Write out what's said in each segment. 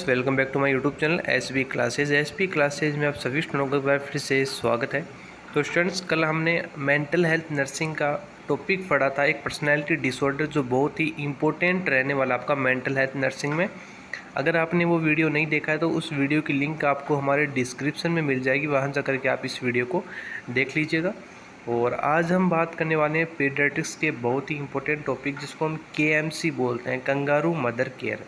Students, welcome back to my YouTube channel SB classes. SB classes में आप सभी students को एक बार फिर से स्वागत है। तो स्टूडेंट्स, कल हमने मेंटल हेल्थ नर्सिंग का टॉपिक पढ़ा था, एक पर्सनैलिटी डिसऑर्डर जो बहुत ही इंपॉर्टेंट रहने वाला आपका मेंटल हेल्थ नर्सिंग में। अगर आपने वो वीडियो नहीं देखा है तो उस वीडियो की लिंक आपको हमारे डिस्क्रिप्शन में मिल जाएगी, वहाँ जा करके आप इस वीडियो को देख लीजिएगा। और आज हम बात करने वाले हैं पीडियाट्रिक्स के बहुत ही इंपॉर्टेंट टॉपिक, जिसको हम केएमसी बोलते हैं, कंगारू मदर केयर।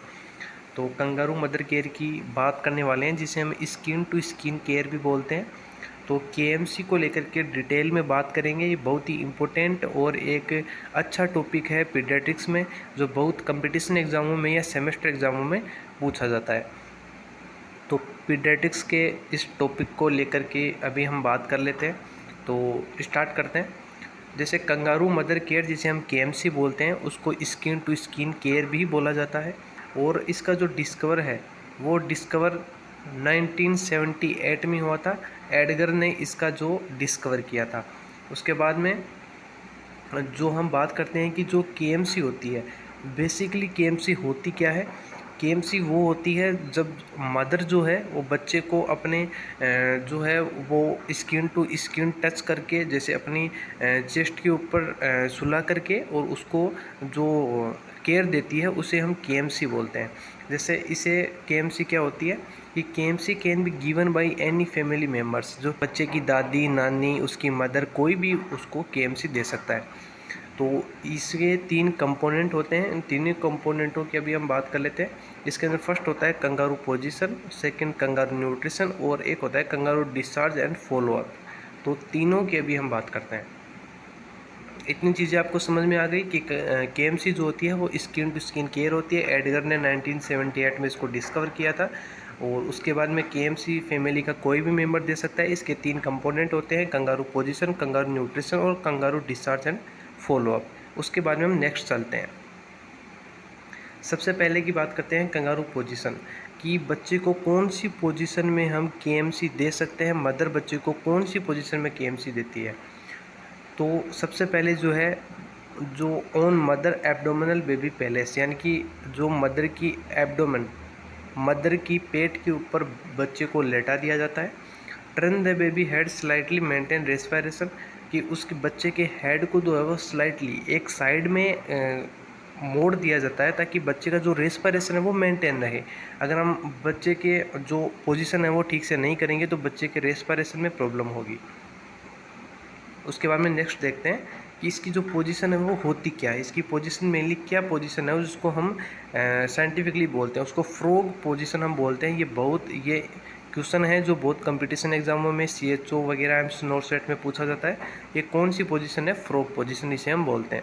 तो कंगारू मदर केयर की बात करने वाले हैं, जिसे हम स्किन टू स्किन केयर भी बोलते हैं। तो केएमसी को लेकर के डिटेल में बात करेंगे। ये बहुत ही इम्पोर्टेंट और एक अच्छा टॉपिक है पीडियाट्रिक्स में, जो बहुत कंपटीशन एग्ज़ामों में या सेमेस्टर एग्ज़ामों में पूछा जाता है। तो पीडियाट्रिक्स के इस टॉपिक को लेकर के अभी हम बात कर लेते हैं। तो स्टार्ट करते हैं। जैसे कंगारू मदर केयर, जिसे हम केएमसी बोलते हैं, उसको स्किन टू स्किन केयर भी बोला जाता है। और इसका जो डिस्कवर है वो डिस्कवर 1978 में हुआ था। एडगर ने इसका जो डिस्कवर किया था। उसके बाद में जो हम बात करते हैं कि जो केएमसी होती है, बेसिकली केएमसी होती क्या है। केएमसी वो होती है जब मदर जो है वो बच्चे को अपने जो है वो स्किन टू स्किन टच करके, जैसे अपनी चेस्ट के ऊपर सुला करके और उसको जो केयर देती है, उसे हम केएमसी बोलते हैं। जैसे इसे केएमसी क्या होती है कि KMC can be given by any family members, जो बच्चे की दादी, नानी, उसकी मदर, कोई भी उसको केएमसी दे सकता है। तो इसके 3 कंपोनेंट होते हैं। इन तीनों कंपोनेंटों की अभी हम बात कर लेते हैं। इसके अंदर फर्स्ट होता है kangaroo position, second kangaroo nutrition, और एक होता है kangaroo discharge and follow up. तो तीनों की अभी हम बात करते हैं। इतनी चीज़ें आपको समझ में आ गई कि केएमसी जो होती है वो स्किन टू स्किन केयर होती है। एडगर ने 1978 में इसको डिस्कवर किया था। और उसके बाद में केएमसी फैमिली का कोई भी मेंबर दे सकता है। इसके 3 कंपोनेंट होते हैं, कंगारू पोजीशन, कंगारू न्यूट्रिशन और kangaroo discharge and follow up. उसके बाद में हम नेक्स्ट चलते हैं। सबसे पहले की बात करते हैं कंगारू पोजीशन, कि बच्चे को कौन सी पोजीशन में हम केएमसी दे सकते हैं, मदर बच्चे को कौन सी पोजीशन में केएमसी देती है। तो सबसे पहले जो है, जो on mother abdominal baby palace, यानी कि जो मदर की एब्डोमेन, मदर की पेट के ऊपर बच्चे को लेटा दिया जाता है। Turn the baby head slightly maintain respiration, कि उसके बच्चे के हेड को जो है वो स्लाइटली एक साइड में मोड़ दिया जाता है, ताकि बच्चे का जो रेस्पिरेशन है वो मेंटेन रहे। अगर हम बच्चे के जो पोजीशन है वो ठीक से नहीं करेंगे तो बच्चे के रेस्पिरेशन में प्रॉब्लम होगी। उसके बाद में नेक्स्ट देखते हैं कि इसकी जो पोजीशन है वो होती क्या है। इसकी पोजीशन मेनली क्या पोजीशन है, जिसको हम साइंटिफिकली बोलते हैं, उसको फ्रॉग पोजीशन हम बोलते हैं। ये क्वेश्चन है जो बहुत कंपटीशन एग्जामों में सीएचओ वगैरह एम्स नोट सेट में पूछा जाता है। ये कौन सी पोजीशन है, फ्रॉग पोजीशन, इसे हम बोलते हैं।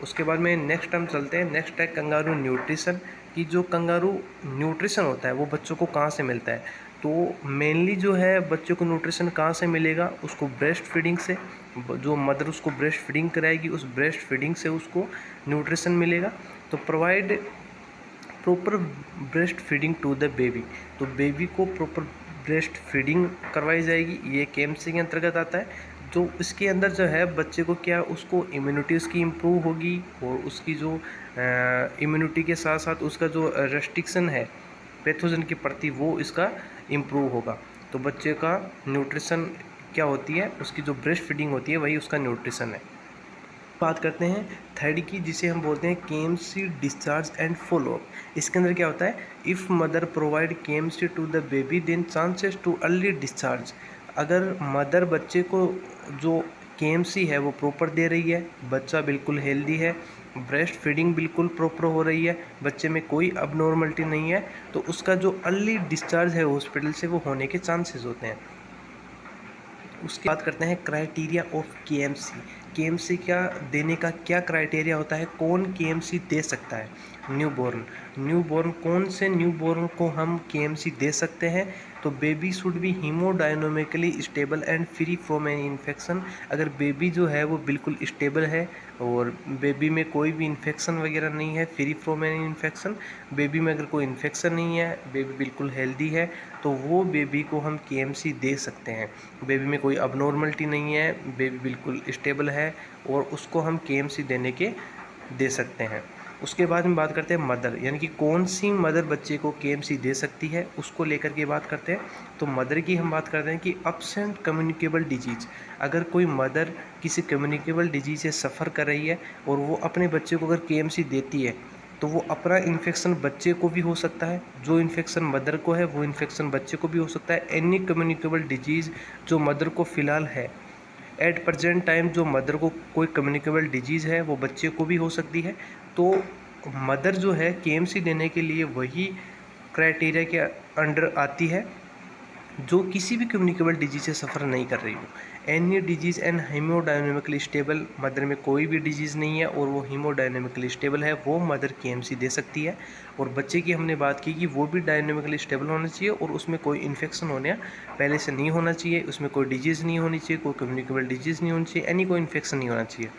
उसके बाद में नेक्स्ट हम चलते हैं। नेक्स्ट है कंगारू न्यूट्रिशन, कि जो कंगारू न्यूट्रिशन होता है वो बच्चों को कहाँ से मिलता है। तो मेनली जो है बच्चों को न्यूट्रिशन कहाँ से मिलेगा, उसको ब्रेस्ट फीडिंग से। जो मदर उसको ब्रेस्ट फीडिंग कराएगी, उस ब्रेस्ट फीडिंग से उसको न्यूट्रिशन मिलेगा। तो provide proper breast feeding to the baby, तो बेबी को प्रॉपर ब्रेस्ट फीडिंग करवाई जाएगी। ये केएमसी के अंतर्गत आता है। जो इसके अंदर जो है बच्चे को क्या, उसको इम्यूनिटी उसकी इम्प्रूव होगी, और उसकी जो इम्यूनिटी के साथ साथ उसका जो रेस्ट्रिक्शन है पैथोजन के प्रति, वो इसका इम्प्रूव होगा। तो बच्चे का न्यूट्रिशन क्या होती है, उसकी जो ब्रेस्ट फीडिंग होती है वही उसका न्यूट्रिशन है। बात करते हैं थर्ड की, जिसे हम बोलते हैं KMC discharge and follow up. इसके अंदर क्या होता है, if mother provide KMC to the baby then chances to early discharge. अगर मदर बच्चे को जो केएमसी है वो प्रॉपर दे रही है, बच्चा बिल्कुल हेल्दी है, ब्रेस्ट फीडिंग बिल्कुल प्रॉपर हो रही है, बच्चे में कोई अबनॉर्मलिटी नहीं है, तो उसका जो अर्ली डिस्चार्ज है हॉस्पिटल से वो होने के चांसेस होते हैं। उसकी बात करते हैं क्राइटेरिया ऑफ केएमसी। केएमसी क्या देने का क्या क्राइटेरिया होता है, कौन केएमसी दे सकता है। न्यूबॉर्न कौन से न्यूबॉर्न को हम केएमसी दे सकते हैं। तो baby should be haemodynamically stable and free from any infection. अगर बेबी जो है वो बिल्कुल स्टेबल है और बेबी में कोई भी इन्फेक्शन वगैरह नहीं है, free from any infection, baby में अगर कोई इन्फेक्शन नहीं है, बेबी बिल्कुल हेल्दी है, तो वो बेबी को हम केएमसी दे सकते हैं। बेबी में कोई अबनॉर्मलिटी नहीं है, बेबी बिल्कुल स्टेबल है, और उसको हम केएमसी देने के दे सकते हैं। उसके बाद में बात करते हैं मदर, यानी कि कौन सी मदर बच्चे को केएमसी दे सकती है, उसको लेकर के बात करते हैं। तो मदर की हम बात करते हैं कि अब्सेंट कम्युनिकेबल डिजीज़, अगर कोई मदर किसी कम्युनिकेबल डिजीज़ से सफ़र कर रही है और वो अपने बच्चे को अगर केएमसी देती है तो वो अपना इन्फेक्शन बच्चे को भी हो सकता है, जो इन्फेक्शन मदर को है वो इन्फेक्शन बच्चे को भी हो सकता है। एनी कम्युनिकेबल डिजीज़ जो मदर को फ़िलहाल है एट प्रेजेंट टाइम, जो मदर को कोई कम्युनिकेबल डिजीज़ है वो बच्चे को भी हो सकती है। तो मदर जो है केएमसी देने के लिए वही क्राइटेरिया के अंडर आती है जो किसी भी कम्युनिकेबल डिजीज से सफ़र नहीं कर रही हो। Any disease and haemodynamically stable, mother में कोई भी डिजीज़ नहीं है और वो हीमोडायनेमिकली स्टेबल है, वो मदर केएमसी दे सकती है। और बच्चे की हमने बात की कि वो भी डायनेमिकली स्टेबल होना चाहिए और उसमें कोई इन्फेक्शन होने पहले से नहीं होना चाहिए, उसमें कोई डिजीज़ नहीं होनी चाहिए, कोई कम्युनिकेबल डिजीज़ नहीं होनी चाहिए, एनी कोई इन्फेक्शन नहीं होना चाहिए,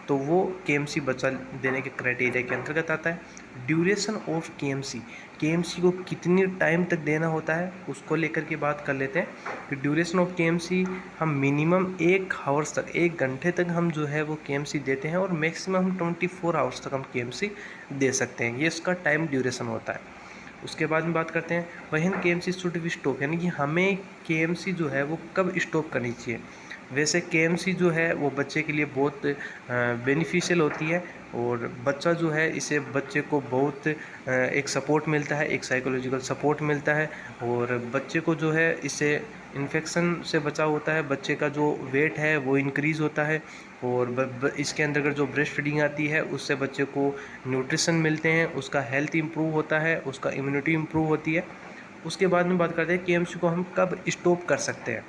तो वो केएमसी बच्चा देने के क्राइटेरिया के अंतर्गत आता है। ड्यूरेशन ऑफ केएमसी को कितनी टाइम तक देना होता है उसको लेकर के बात कर लेते हैं कि ड्यूरेशन ऑफ केएमसी हम मिनिमम 1 आवर्स तक, 1 घंटे तक हम जो है वो केएमसी देते हैं और मैक्सिमम हम 24 आवर्स तक हम केएमसी दे सकते हैं, ये इसका टाइम ड्यूरेशन होता है। उसके बाद में बात करते हैं when KMC should be stop, यानी कि हमें केएमसी जो है वो कब स्टॉप करनी चाहिए। वैसे केएमसी जो है वो बच्चे के लिए बहुत बेनिफिशियल होती है और बच्चा जो है इसे बच्चे को बहुत एक सपोर्ट मिलता है, एक साइकोलॉजिकल सपोर्ट मिलता है और बच्चे को जो है इससे इन्फेक्शन से बचाव होता है, बच्चे का जो वेट है वो इंक्रीज़ होता है और इसके अंदर जो ब्रेस्ट फीडिंग आती है उससे बच्चे को न्यूट्रिशन मिलते हैं, उसका हेल्थ इंप्रूव होता है, उसका इम्यूनिटी इंप्रूव होती है। उसके बाद में बात करते हैं केएमसी को हम कब स्टॉप कर सकते हैं।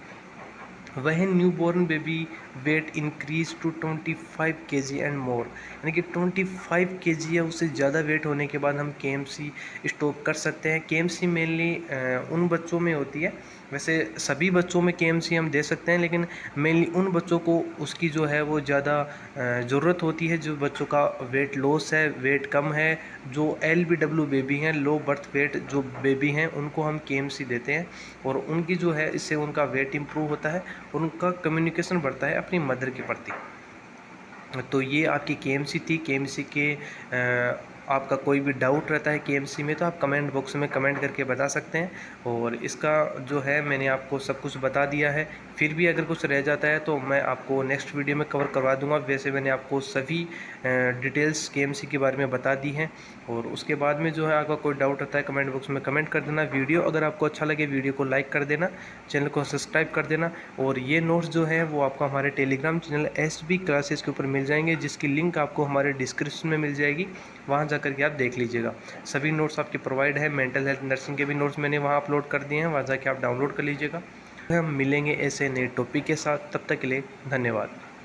वह new born baby weight increase to 25 kg and more, यानी कि 25 kg या उससे ज़्यादा वेट होने के बाद हम केएमसी स्टॉप कर सकते हैं। केएमसी मेनली उन बच्चों में होती है, वैसे सभी बच्चों में केएमसी हम दे सकते हैं, लेकिन मेनली उन बच्चों को उसकी जो है वो ज़्यादा ज़रूरत होती है, जो बच्चों का वेट लॉस है, वेट कम है, जो LBW बेबी हैं, लो बर्थ वेट जो बेबी हैं, उनको हम केएमसी देते हैं और उनकी जो है इससे उनका वेट इंप्रूव होता है, उनका कम्युनिकेशन बढ़ता है अपनी मदर के प्रति। तो ये आपकी केएमसी थी। केएमसी के आपका कोई भी डाउट रहता है केएमसी में तो आप कमेंट बॉक्स में कमेंट करके बता सकते हैं और इसका जो है मैंने आपको सब कुछ बता दिया है। फिर भी अगर कुछ रह जाता है तो मैं आपको नेक्स्ट वीडियो में कवर करवा दूंगा। वैसे मैंने आपको सभी डिटेल्स केएमसी के बारे में बता दी हैं और उसके बाद में जो है आपका कोई डाउट रहता है कमेंट बॉक्स में कमेंट कर देना। वीडियो अगर आपको अच्छा लगे वीडियो को लाइक कर देना, चैनल को सब्सक्राइब कर देना और ये नोट्स जो है वो आपको हमारे टेलीग्राम चैनल SB क्लासेस के ऊपर मिल जाएंगे, जिसकी लिंक आपको हमारे डिस्क्रिप्शन में मिल जाएगी, वहाँ जा करके आप देख लीजिएगा। सभी नोट्स आपके प्रोवाइड है, मेंटल हेल्थ नर्सिंग के भी नोट्स मैंने वहाँ अपलोड कर दिए हैं, वहाँ जाके आप डाउनलोड कर लीजिएगा। हम मिलेंगे ऐसे नए टॉपिक के साथ, तब तक के लिए धन्यवाद।